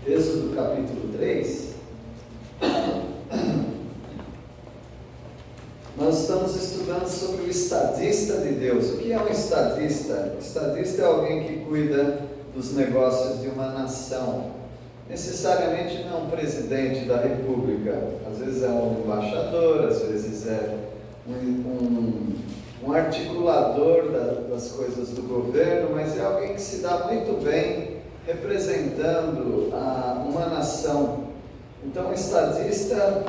Êxodo capítulo 3, nós estamos estudando sobre o estadista de Deus. O que é um estadista? O estadista é alguém que cuida dos negócios de uma nação. Necessariamente não um presidente da república, às vezes é um embaixador, às vezes é um articulador das coisas do governo, mas é alguém que se dá muito bem representando uma nação. Então, o estadista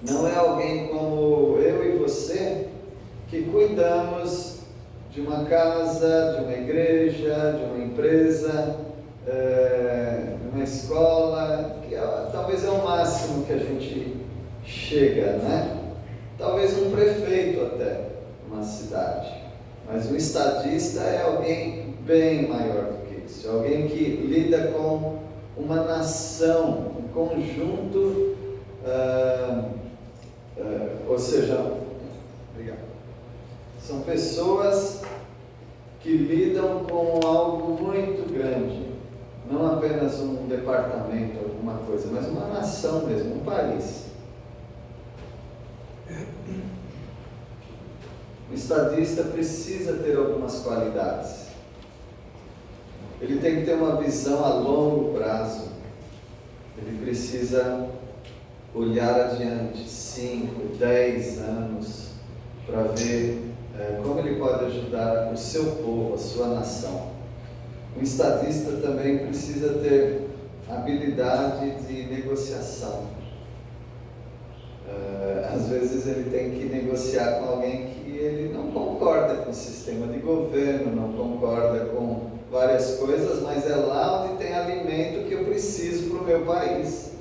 não é alguém como eu e você, que cuidamos de uma casa, de uma igreja, de uma empresa, de uma escola, que talvez é o máximo que a gente chega, né? Talvez um prefeito até, uma cidade. Mas um estadista é alguém bem maior do que isso, é alguém que lida com uma nação, um conjunto, ou seja, são pessoas que lidam com algo muito grande, não apenas um departamento, alguma coisa, mas uma nação mesmo, um país. O estadista precisa ter algumas qualidades. Ele tem que ter uma visão a longo prazo. Ele precisa olhar adiante 5, 10 anos para ver como ele pode ajudar o seu povo, a sua nação. O estadista também precisa ter habilidade de negociação. Às vezes ele tem que negociar com alguém que ele não concorda com o sistema de governo, não concorda com várias coisas, mas é lá onde tem alimento que eu preciso para o meu país.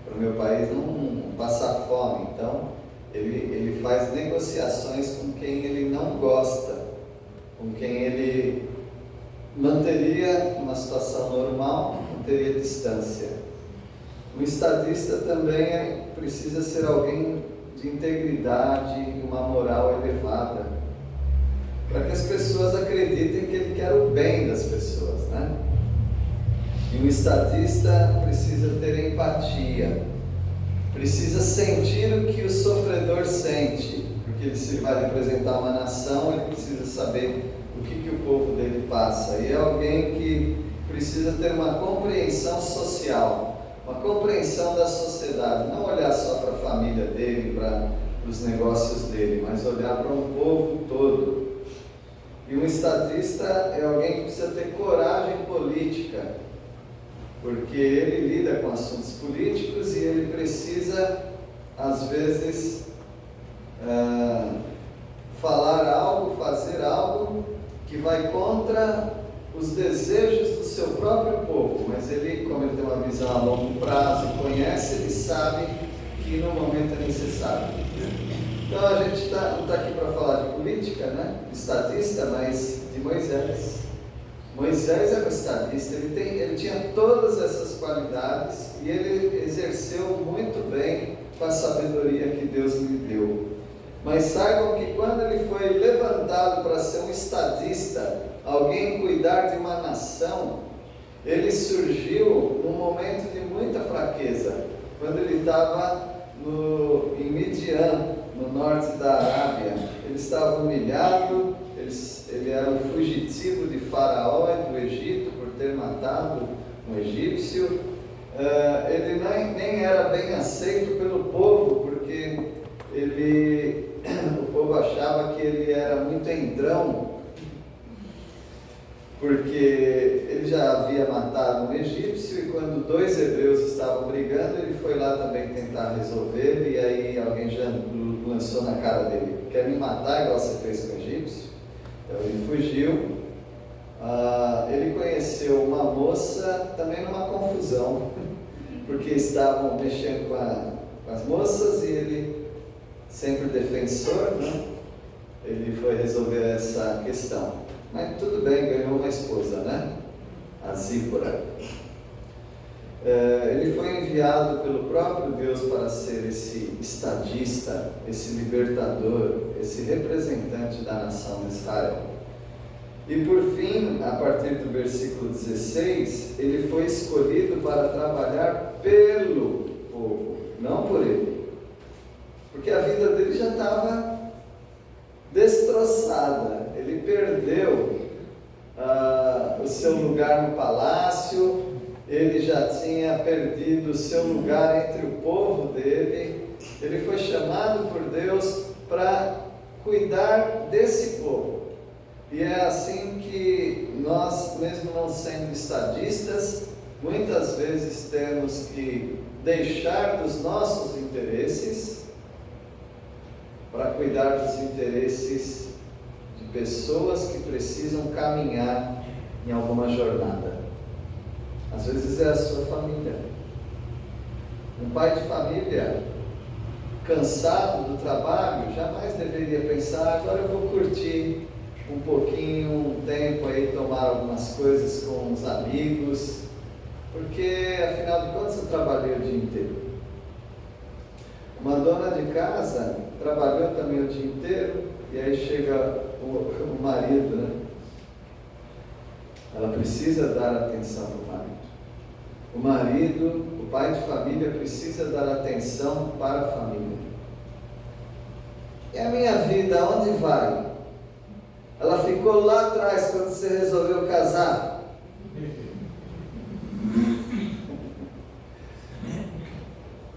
Para o meu país não passar fome. Então, ele faz negociações com quem ele não gosta, com quem ele manteria uma situação normal, manteria distância. O estadista também precisa ser alguém de integridade e uma moral elevada, para que as pessoas acreditem que ele quer o bem das pessoas, né? E o estadista precisa ter empatia, precisa sentir o que o sofredor sente, porque se ele vai representar uma nação, ele precisa saber o que o povo dele passa, e é alguém que precisa ter uma compreensão social, uma compreensão da sociedade, não olhar só para a família dele, para os negócios dele, mas olhar para um povo todo. E um estadista é alguém que precisa ter coragem política, porque ele lida com assuntos políticos e ele precisa, às vezes, falar algo, fazer algo que vai contra os desejos do seu próprio povo, mas ele, como ele tem uma visão a longo prazo e conhece, ele sabe que no momento é necessário. Então a gente não está aqui para falar de política, né? Estadista, mas de Moisés. Moisés era um estadista, ele tinha todas essas qualidades e ele exerceu muito bem com a sabedoria que Deus lhe deu. Mas saibam que quando ele foi levantado para ser um estadista, alguém cuidar de uma nação, ele surgiu num momento de muita fraqueza, quando ele estava em Midian, no norte da Arábia. Ele estava humilhado, ele era um fugitivo de Faraó e do Egito por ter matado um egípcio. Ele nem era bem aceito pelo povo, porque o povo achava que ele era muito entrão, porque ele já havia matado um egípcio e quando 2 hebreus estavam brigando, ele foi lá também tentar resolver, e aí alguém já lançou na cara dele: quer me matar igual você fez com o egípcio? Então ele fugiu. Ele conheceu uma moça também numa confusão, porque estavam mexendo com as moças e ele, sempre defensor, né? Ele foi resolver essa questão. Mas tudo bem, ganhou uma esposa, né? A Zípora. Ele foi enviado pelo próprio Deus para ser esse estadista, esse libertador, esse representante da nação de Israel. E por fim, a partir do versículo 16, ele foi escolhido para trabalhar pelo povo, não por ele. Porque a vida dele já estava destroçada, ele perdeu o seu lugar no palácio, ele já tinha perdido o seu lugar entre o povo dele, ele foi chamado por Deus para cuidar desse povo. E é assim que nós, mesmo não sendo estadistas, muitas vezes temos que deixar dos nossos interesses para cuidar dos interesses de pessoas que precisam caminhar em alguma jornada. Às vezes é a sua família. Um pai de família cansado do trabalho jamais deveria pensar: agora eu vou curtir um pouquinho, um tempo aí, tomar algumas coisas com os amigos, porque afinal de contas eu trabalhei o dia inteiro. Uma dona de casa trabalhou também o dia inteiro, e aí chega o marido, né? Ela precisa dar atenção para o marido. O marido, o pai de família, precisa dar atenção para a família. E a minha vida, aonde vai? Ela ficou lá atrás quando você resolveu casar.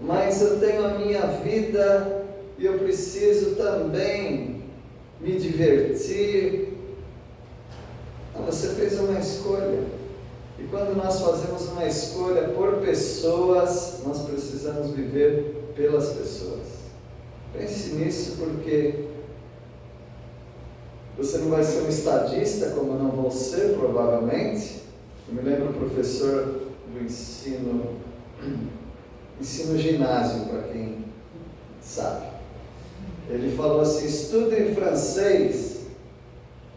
Mas eu tenho a minha vida e eu preciso também me divertir. Não, você fez uma escolha. E quando nós fazemos uma escolha por pessoas, nós precisamos viver pelas pessoas. Pense nisso, porque você não vai ser um estadista, como eu não vou ser, provavelmente. Eu me lembro do professor do ensino ginásio, para quem sabe. Ele falou assim: estude francês,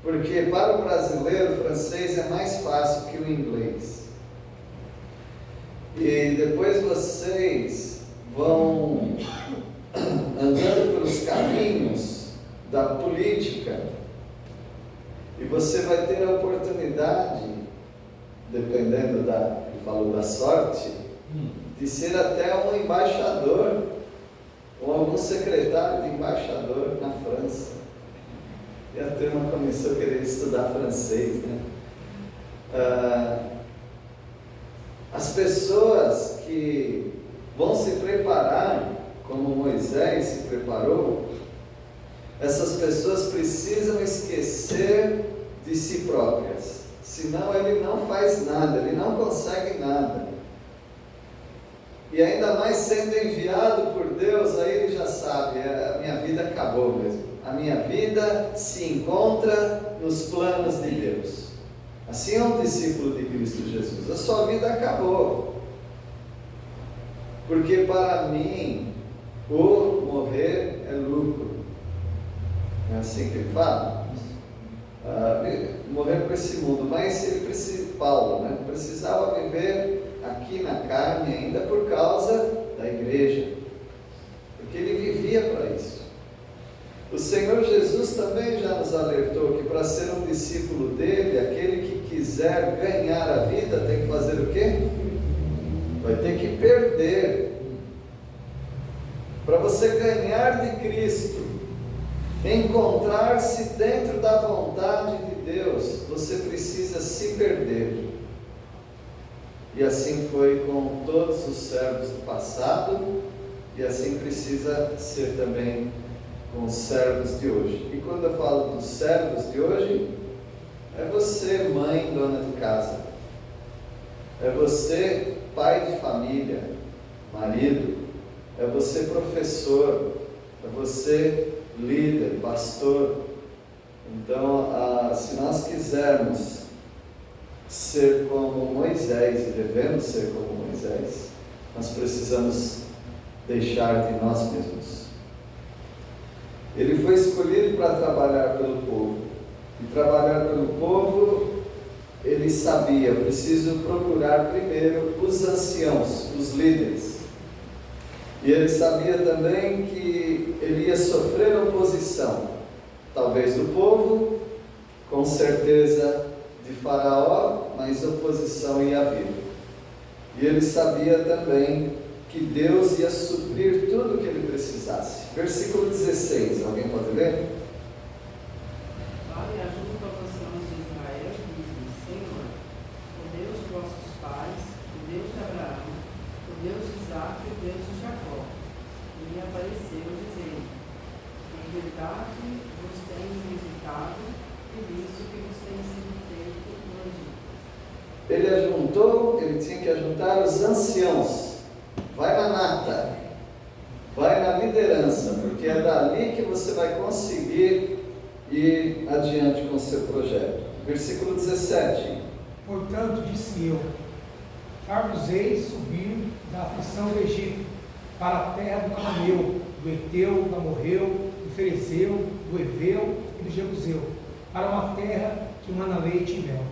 porque para o brasileiro o francês é mais fácil que o inglês. E depois vocês vão andando pelos caminhos da política, e você vai ter a oportunidade, dependendo ele falou da sorte, de ser até um embaixador, ou algum secretário de embaixador na França. E a turma começou a querer estudar francês, né? As pessoas que vão se preparar, como Moisés se preparou, essas pessoas precisam esquecer de si próprias, senão ele não faz nada, ele não consegue nada. E ainda mais sendo enviado por Deus, aí ele já sabe: a minha vida acabou mesmo. A minha vida se encontra nos planos de Deus. Assim é um discípulo de Cristo Jesus. A sua vida acabou. Porque para mim, o morrer é lucro. É assim que ele fala? Morrer para esse mundo. Mas ele Paulo, né, precisava viver aqui na carne ainda por causa da igreja. Porque ele vivia para isso. O Senhor Jesus também já nos alertou que para ser um discípulo dele, aquele que quiser ganhar a vida tem que fazer o quê? Vai ter que perder. Para você ganhar de Cristo, encontrar-se dentro da vontade de Deus, você precisa se perder. E assim foi com todos os servos do passado, e assim precisa ser também com os servos de hoje. E quando eu falo dos servos de hoje, é você, mãe, dona de casa, é você, pai de família, marido, é você, professor, é você, líder, pastor. Então, se nós quisermos ser como Moisés, e devemos ser como Moisés, nós precisamos deixar de nós mesmos. Ele foi escolhido para trabalhar pelo povo, e trabalhar pelo povo, ele sabia: eu preciso procurar primeiro os anciãos, os líderes. E ele sabia também que ele ia sofrer oposição, talvez do povo, com com certeza de Faraó, mas oposição ia vir. E ele sabia também que Deus ia suprir tudo o que ele precisasse. Versículo 16, alguém pode ler? Vale a junta aos anciãos de Israel, diz: Senhor, o Deus de vossos pais, o Deus de Abraão, o Deus de Isaque e o Deus de Jacó, me apareceu dizendo: em verdade vos tenho visitado, por isso que vos tem sido feito no Egito. Ele ajuntou, ele tinha que ajuntar os anciãos. Vai na nata, vai na liderança, porque é dali que você vai conseguir ir adiante com o seu projeto. Versículo 17. Portanto, disse eu: far-vos-ei subir da aflição do Egito, para a terra do Cananeu, do Eteu, do Amorreu, do Ferezeu, do Eveu e do Jebuseu, para uma terra que mana leite e mel.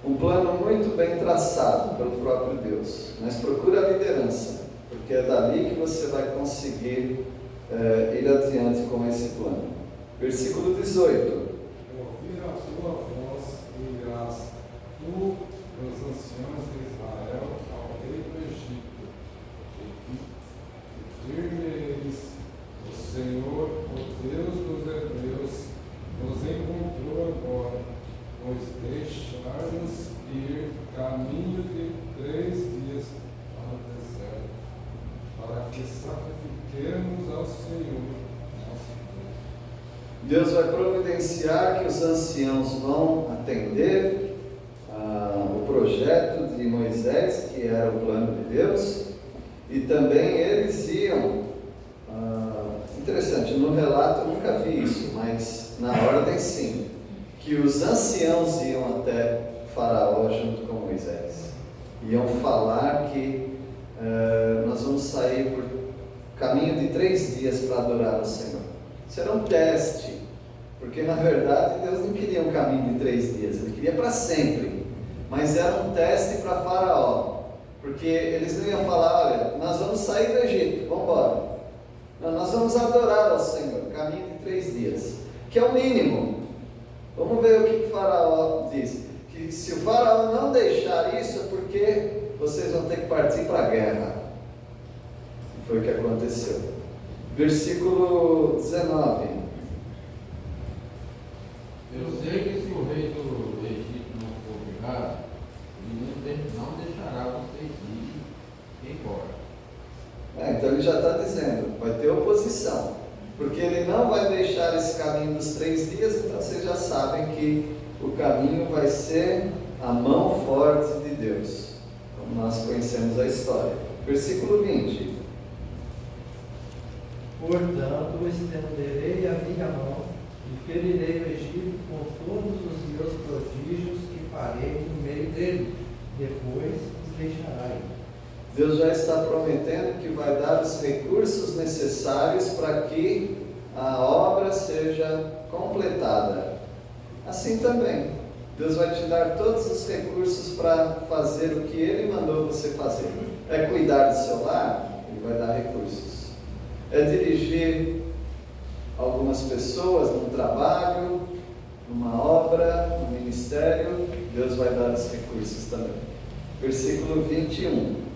Um plano muito bem traçado pelo próprio Deus, mas procura a liderança, porque é dali que você vai conseguir ir adiante com esse plano. Versículo 18. Ouvir a tua voz em graça, tu, os anciãos de Israel, ao rei do Egito, e dir-lhes: o Senhor, o Deus dos hebreus, nos encontrou agora, pois deixar-nos ir caminho de 3 dias para o deserto, para que sacrifiquemos ao Senhor nosso Deus. Deus vai providenciar que os anciãos vão atender o projeto de Moisés, que era o plano de Deus, e também eles iam, interessante, no relato eu nunca vi isso, mas na ordem sim, que os anciãos iam até Faraó junto com Moisés, iam falar que nós vamos sair por caminho de 3 dias para adorar o Senhor. Isso era um teste, porque na verdade Deus não queria um caminho de 3 dias, Ele queria para sempre, mas era um teste para Faraó, porque eles não iam falar: olha, nós vamos sair do Egito, vamos embora. Não, nós vamos adorar ao Senhor, caminho de 3 dias, que é o mínimo. Vamos ver o que o Faraó diz, que se o Faraó não deixar isso, é porque vocês vão ter que partir para a guerra. E foi o que aconteceu. Versículo 19. Eu sei que se o rei do Egito não for obrigado, ele não deixará vocês ir embora. Então ele já está dizendo, vai ter oposição, porque ele não vai deixar esse caminho dos 3 dias, então vocês já sabem que o caminho vai ser a mão forte de Deus, como nós conhecemos a história. Versículo 20. Portanto, estenderei a minha mão e ferirei o Egito com todos os meus prodígios que farei no meio dele. Depois os deixará ir. Deus já está prometendo que vai dar os recursos necessários para que a obra seja completada. Assim também, Deus vai te dar todos os recursos para fazer o que Ele mandou você fazer. É cuidar do seu lar? Ele vai dar recursos. É dirigir algumas pessoas num trabalho, numa obra, no ministério? Deus vai dar os recursos também. Versículo 21.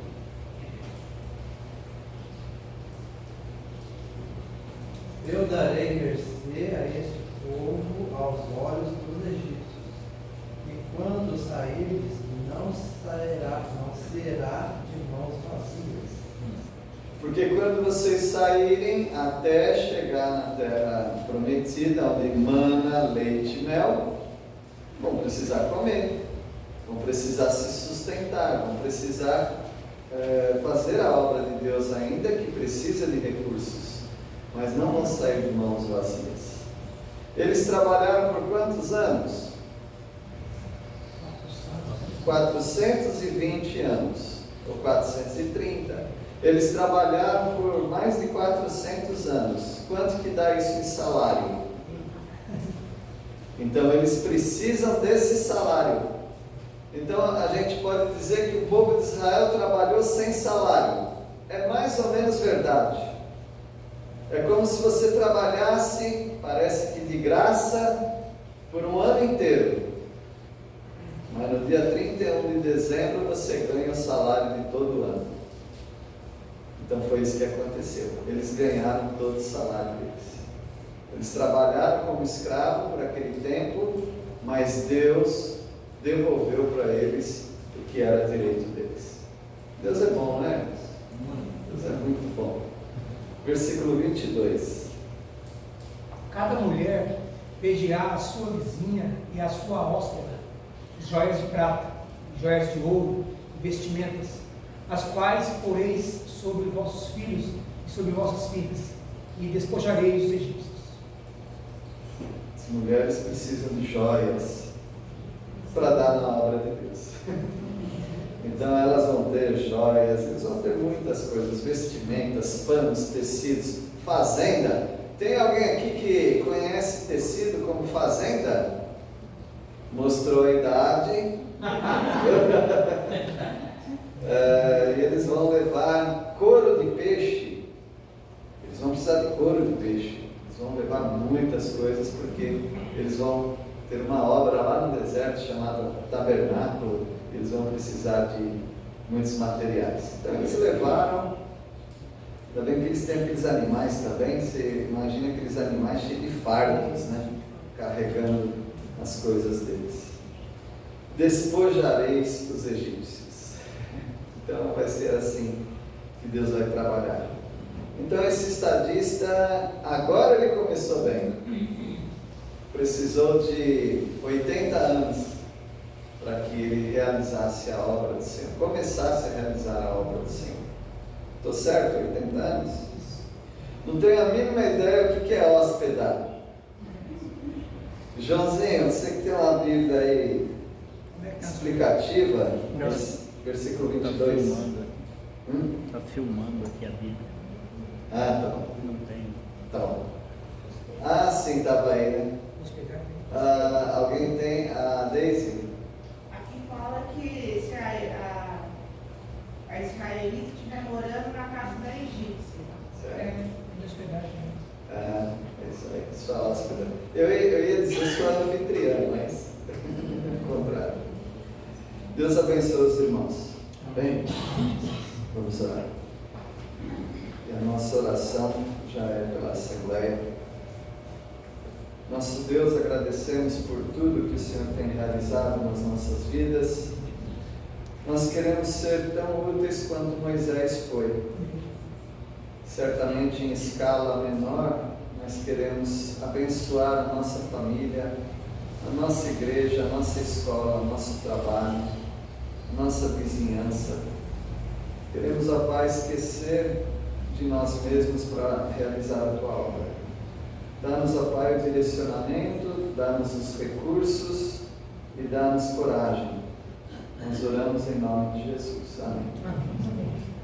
Eu darei mercê a este povo aos olhos dos egípcios, e quando saíres, não será de mãos vazias. Porque quando vocês saírem até chegar na terra prometida, onde mana, leite e mel, vão precisar comer, vão precisar se sustentar, vão precisar fazer a obra de Deus, ainda que precisa de recursos, mas não vão sair de mãos vazias. Eles trabalharam por quantos anos? 420 anos, ou 430. Eles trabalharam por mais de 400 anos. Quanto que dá isso em salário? Então eles precisam desse salário. Então a gente pode dizer que o povo de Israel trabalhou sem salário. É mais ou menos verdade. É como se você trabalhasse, parece que de graça, por um ano inteiro. Mas no dia 31 de dezembro você ganha o salário de todo o ano. Então foi isso que aconteceu. Eles ganharam todo o salário deles. Eles trabalharam como escravo por aquele tempo, mas Deus devolveu para eles o que era direito deles. Deus é bom, né? Deus é muito bom. Versículo 22. Cada mulher pedirá à sua vizinha e à sua hóspeda joias de prata, joias de ouro e vestimentas, as quais poreis sobre vossos filhos e sobre vossas filhas, e despojareis os egípcios. As mulheres precisam de joias para dar na obra de Deus. Então elas vão ter joias, eles vão ter muitas coisas, vestimentas, panos, tecidos, fazenda. Tem alguém aqui que conhece tecido como fazenda? Mostrou a idade. E eles vão levar couro de peixe. Eles vão precisar de couro de peixe. Eles vão levar muitas coisas porque eles vão ter uma obra lá no deserto chamada Tabernáculo. Eles vão precisar de muitos materiais. Então eles levaram. Ainda bem que eles têm aqueles animais também. Você imagina aqueles animais cheios de fardos, né? Carregando as coisas deles. Despojareis os egípcios. Então vai ser assim que Deus vai trabalhar. Então esse estadista, agora ele começou bem. Precisou de 80 anos para que ele realizasse a obra do Senhor, começasse a realizar a obra do Senhor. Estou certo? 80 anos? Não tenho a mínima ideia do que é hospedar. Joãozinho, você que tem uma Bíblia aí explicativa, versículo 22. Está filmando aqui a Bíblia. Ah, tá bom. Não tem. Tá bom. Ah, sim, estava aí, né? Alguém tem? A Daisy? Aqui fala que se a israelita estiver morando na casa da egípcia. Certo. É isso aí, sua hóspeda. Eu ia dizer sua anfitriã, mas ao contrário. Deus abençoe os irmãos. Bem, vamos orar. E a nossa oração já é pela Assembleia. Nosso Deus, agradecemos por tudo que o Senhor tem realizado nas nossas vidas. Nós queremos ser tão úteis quanto Moisés foi. Certamente em escala menor, nós queremos abençoar a nossa família, a nossa igreja, a nossa escola, o nosso trabalho, a nossa vizinhança. Queremos, ó Pai, esquecer de nós mesmos para realizar a Tua obra. Dá-nos, ó Pai, o direcionamento, dá-nos os recursos e dá-nos coragem. Nós oramos em nome de Jesus. Amém.